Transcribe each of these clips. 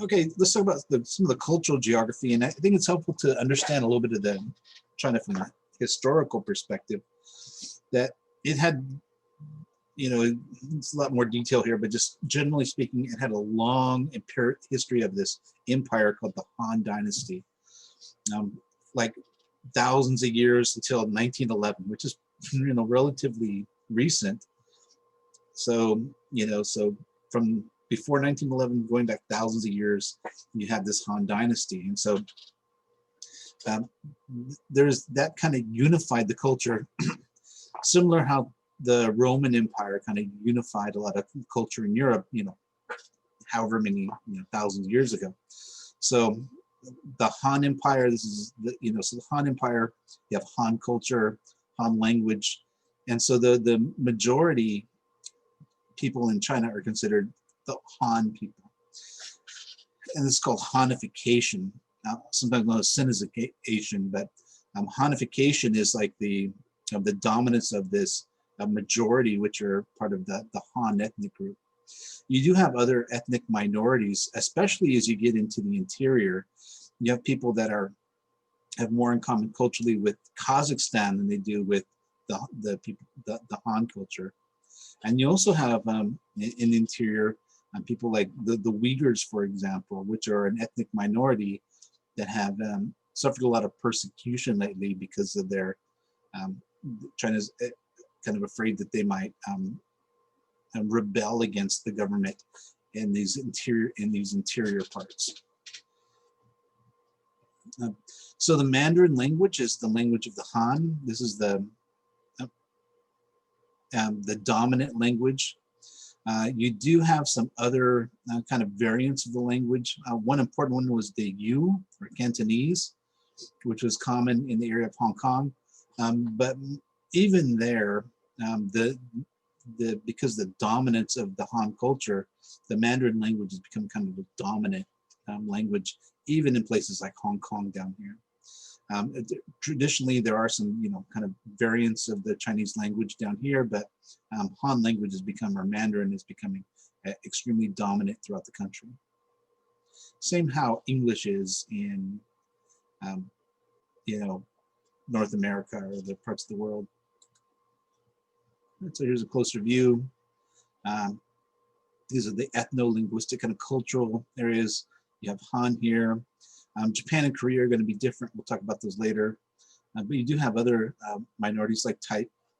Okay, let's talk about some of the cultural geography, and I think it's helpful to understand a little bit of the China from a historical perspective. That it had, you know, it's a lot more detail here, but just generally speaking, it had a long history of this empire called the Han Dynasty, like thousands of years until 1911, which is, you know, relatively recent. So, you know, so from before 1911, going back thousands of years, you have this Han Dynasty. And so there's that kind of unified the culture, similar how the Roman Empire kind of unified a lot of culture in Europe, you know, however many, you know, thousands of years ago. So the Han Empire, this is, the, you know, so the Han Empire, you have Han culture, Han language. And so the majority people in China are considered the Han people. And this is called Hanification, sometimes known as Sinization, but Hanification is like the dominance of this majority, which are part of the Han ethnic group. You do have other ethnic minorities, especially as you get into the interior. You have people that have more in common culturally with Kazakhstan than they do with the Han culture. And you also have in the interior people like the Uyghurs, for example, which are an ethnic minority that have suffered a lot of persecution lately because of their China's kind of afraid that they might rebel against the government in these interior parts. So the Mandarin language is the language of the Han. This is the dominant language. You do have some other kind of variants of the language. One important one was the Yu, or Cantonese, which was common in the area of Hong Kong. But even there, because the dominance of the Han culture, the Mandarin language has become kind of a dominant language, even in places like Hong Kong down here. Traditionally, there are some, you know, kind of variants of the Chinese language down here, but Han language has become, or Mandarin is becoming extremely dominant throughout the country. Same how English is in, you know, North America or other parts of the world. So here's a closer view. These are the ethno-linguistic kind of cultural areas. You have Han here. Japan and Korea are going to be different. We'll talk about those later. But you do have other minorities like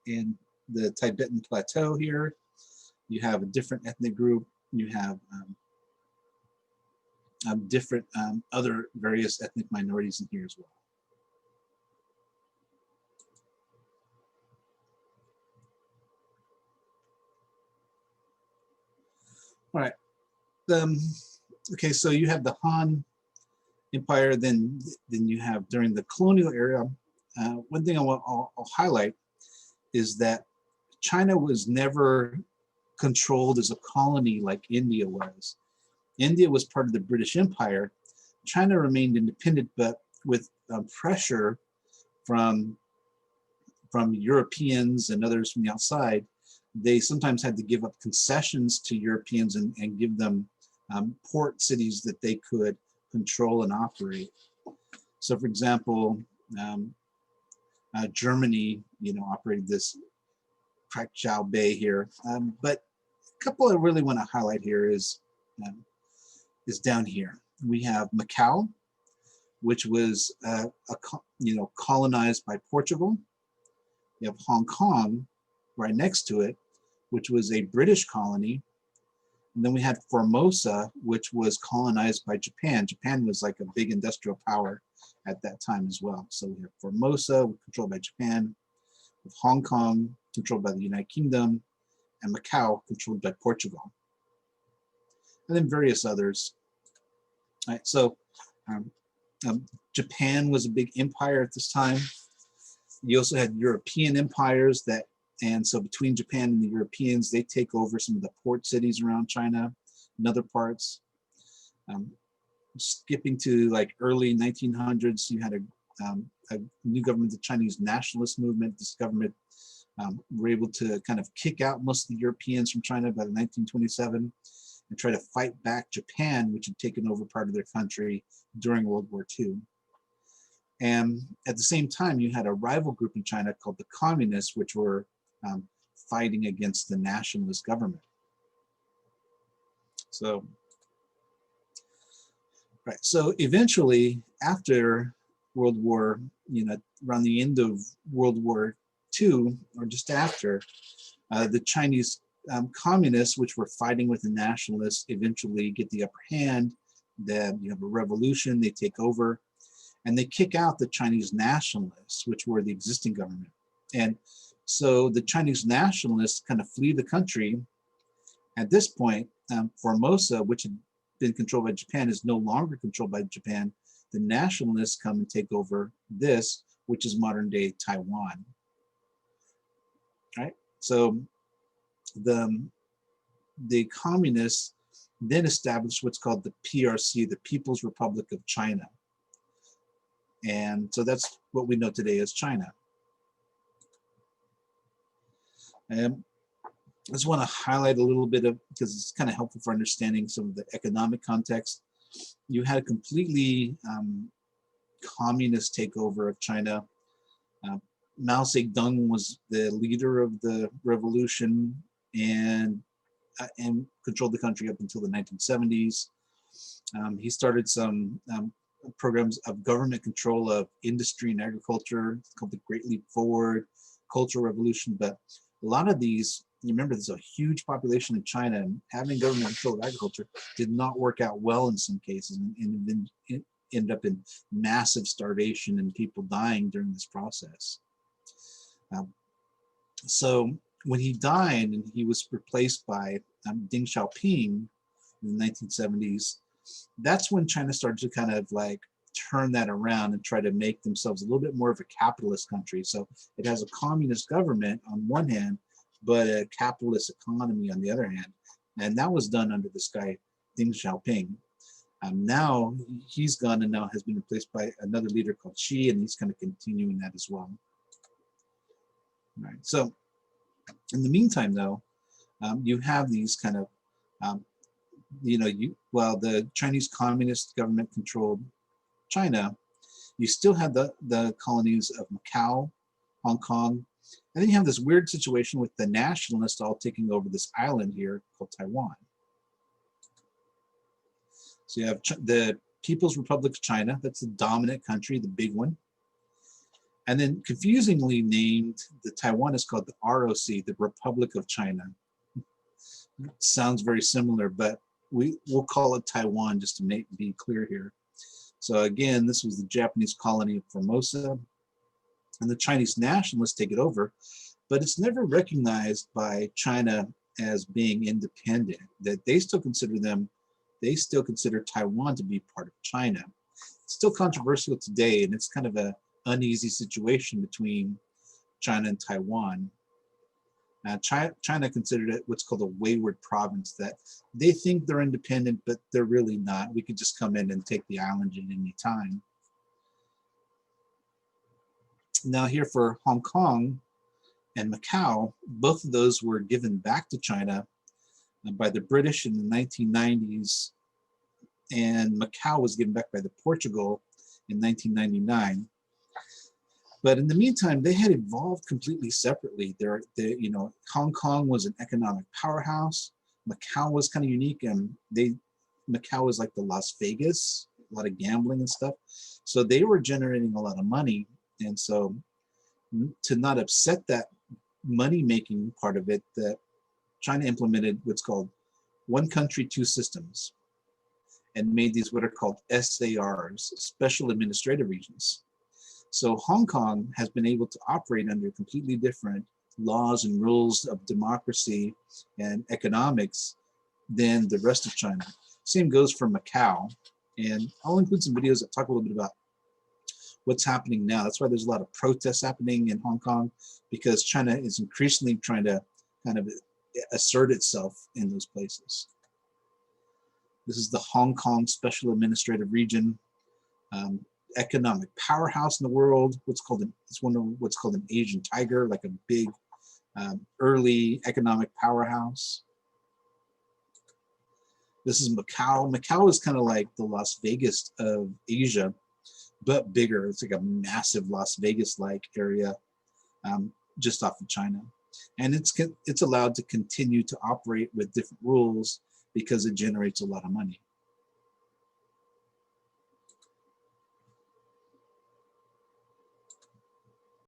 in the Tibetan Plateau here. You have a different ethnic group. You have different other various ethnic minorities in here as well. All right. Okay, so you have the Han Empire, then you have during the colonial era. One thing I'll highlight is that China was never controlled as a colony like India was. India was part of the British Empire. China remained independent, but with pressure from Europeans and others from the outside, they sometimes had to give up concessions to Europeans and give them port cities that they could control and operate. So, for example, Germany, you know, operated this Krakow Bay here. But a couple I really want to highlight here is down here. We have Macau, which was you know, colonized by Portugal. You have Hong Kong right next to it, which was a British colony. And then we had Formosa, which was colonized by Japan. Japan was like a big industrial power at that time as well. So we have Formosa, controlled by Japan, with Hong Kong, controlled by the United Kingdom, and Macau, controlled by Portugal. And then various others. All right, so Japan was a big empire at this time. You also had European empires and so between Japan and the Europeans, they take over some of the port cities around China and other parts. Skipping to like early 1900s, you had a new government, the Chinese nationalist movement. This government were able to kind of kick out most of the Europeans from China by 1927. and try to fight back Japan, which had taken over part of their country during World War II. And at the same time, you had a rival group in China called the Communists, which were fighting against the nationalist government. So, right. So eventually, after World War, around the end of World War II, or just after, the Chinese communists, which were fighting with the nationalists, eventually get the upper hand. Then you have a revolution, they take over, and they kick out the Chinese nationalists, which were the existing government. And so the Chinese nationalists kind of flee the country. At this point, Formosa, which had been controlled by Japan, is no longer controlled by Japan. The nationalists come and take over this, which is modern day Taiwan. Right? So the communists then established what's called the PRC, the People's Republic of China. And so that's what we know today as China. And I just want to highlight a little bit of, because it's kind of helpful for understanding some of the economic context. You had a completely communist takeover of China. Mao Zedong was the leader of the revolution and controlled the country up until the 1970s. He started some programs of government control of industry and agriculture. It's called the Great Leap Forward, Cultural Revolution. But a lot of these, you remember, there's a huge population in China, and having government control of agriculture did not work out well in some cases, and then it ended up in massive starvation and people dying during this process. So when he died and he was replaced by Deng Xiaoping in the 1970s, that's when China started to kind of like turn that around and try to make themselves a little bit more of a capitalist country. So it has a communist government on one hand, but a capitalist economy on the other hand. And that was done under this guy, Deng Xiaoping. Now he's gone and now has been replaced by another leader called Xi, and he's kind of continuing that as well. All right. So in the meantime, though, you have these kind of, while the Chinese Communist government controlled China, you still had the colonies of Macau, Hong Kong, and then you have this weird situation with the nationalists all taking over this island here called Taiwan. So you have the People's Republic of China, that's the dominant country, the big one. And then confusingly named, the Taiwan is called the ROC, the Republic of China. It sounds very similar, but we'll call it Taiwan just to be clear here. So again, this was the Japanese colony of Formosa, and the Chinese nationalists take it over, but it's never recognized by China as being independent, that they still consider Taiwan to be part of China. It's still controversial today, and it's kind of an uneasy situation between China and Taiwan. China considered it what's called a wayward province, that they think they're independent, but they're really not. We could just come in and take the island at any time. Now here for Hong Kong and Macau, both of those were given back to China by the British in the 1990s, and Macau was given back by the Portugal in 1999. But in the meantime, they had evolved completely separately. Hong Kong was an economic powerhouse. Macau was kind of unique, and Macau was like the Las Vegas, a lot of gambling and stuff. So they were generating a lot of money, and so to not upset that money-making part of it, that China implemented what's called one country, two systems, and made these what are called SARs, special administrative regions. So Hong Kong has been able to operate under completely different laws and rules of democracy and economics than the rest of China. Same goes for Macau. And I'll include some videos that talk a little bit about what's happening now. That's why there's a lot of protests happening in Hong Kong, because China is increasingly trying to kind of assert itself in those places. This is the Hong Kong Special Administrative Region. Economic powerhouse in the world. It's one of what's called an Asian tiger, like a big early economic powerhouse. This is Macau. Macau is kind of like the Las Vegas of Asia, but bigger. It's like a massive Las Vegas-like area just off of China. And it's allowed to continue to operate with different rules because it generates a lot of money.